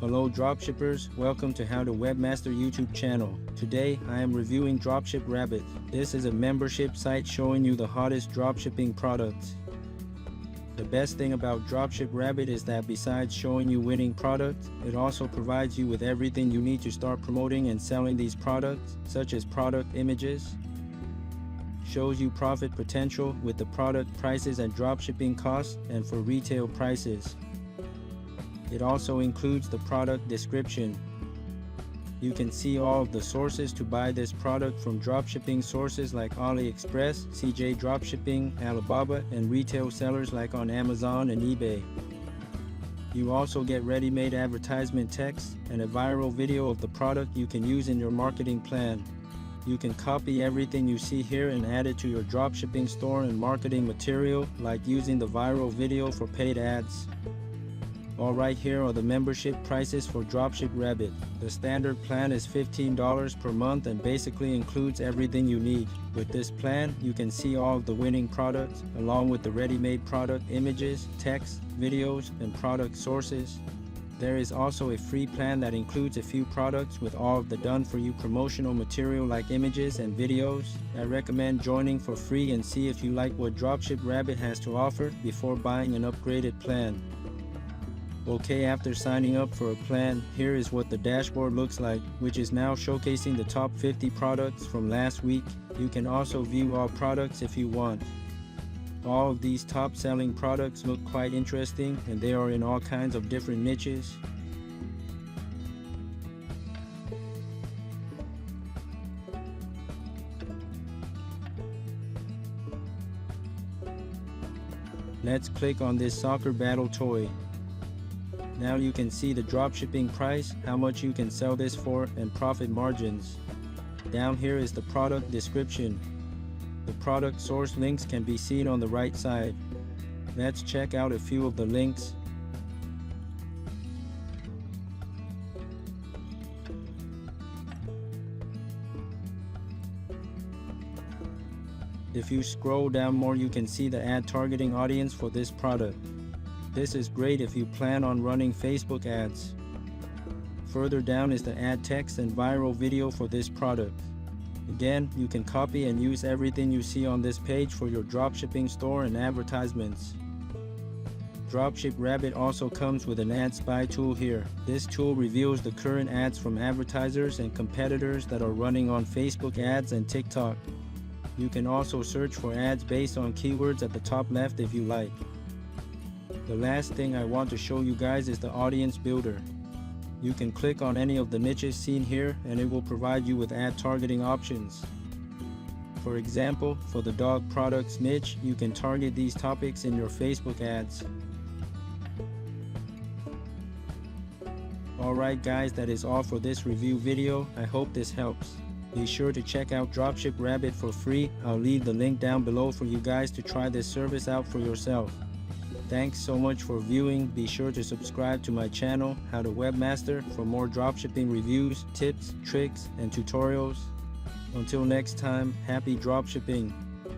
Hello dropshippers, welcome to How to Webmaster YouTube channel. Today I am reviewing DropShip Rabbit. This is a membership site showing you the hottest dropshipping products. The best thing about DropShip Rabbit is that besides showing you winning products, it also provides you with everything you need to start promoting and selling these products, such as product images, shows you profit potential with the product prices and dropshipping costs and for retail prices. It also includes the product description. You can see all of the sources to buy this product from dropshipping sources like AliExpress, CJ Dropshipping, Alibaba, and retail sellers like on Amazon and eBay. You also get ready-made advertisement text and a viral video of the product you can use in your marketing plan. You can copy everything you see here and add it to your dropshipping store and marketing material, like using the viral video for paid ads. Alright, here are the membership prices for DropShip Rabbit. The standard plan is $15 per month and basically includes everything you need. With this plan, you can see all of the winning products, along with the ready-made product images, text, videos, and product sources. There is also a free plan that includes a few products with all of the done-for-you promotional material like images and videos. I recommend joining for free and see if you like what DropShip Rabbit has to offer before buying an upgraded plan. Okay, after signing up for a plan, here is what the dashboard looks like, which is now showcasing the top 50 products from last week. You can also view all products if you want. All of these top selling products look quite interesting and they are in all kinds of different niches. Let's click on this soccer battle toy. Now you can see the dropshipping price, how much you can sell this for, and profit margins. Down here is the product description. The product source links can be seen on the right side. Let's check out a few of the links. If you scroll down more, you can see the ad targeting audience for this product. This is great if you plan on running Facebook ads. Further down is the ad text and viral video for this product. Again, you can copy and use everything you see on this page for your dropshipping store and advertisements. DropShip Rabbit also comes with an ad spy tool here. This tool reveals the current ads from advertisers and competitors that are running on Facebook ads and TikTok. You can also search for ads based on keywords at the top left if you like. The last thing I want to show you guys is the audience builder. You can click on any of the niches seen here and it will provide you with ad targeting options. For example, for the dog products niche, you can target these topics in your Facebook ads. Alright guys, that is all for this review video. I hope this helps. Be sure to check out DropShip Rabbit for free. I'll leave the link down below for you guys to try this service out for yourself. Thanks so much for viewing. Be sure to subscribe to my channel, How to Webmaster, for more dropshipping reviews, tips, tricks, and tutorials. Until next time, happy dropshipping.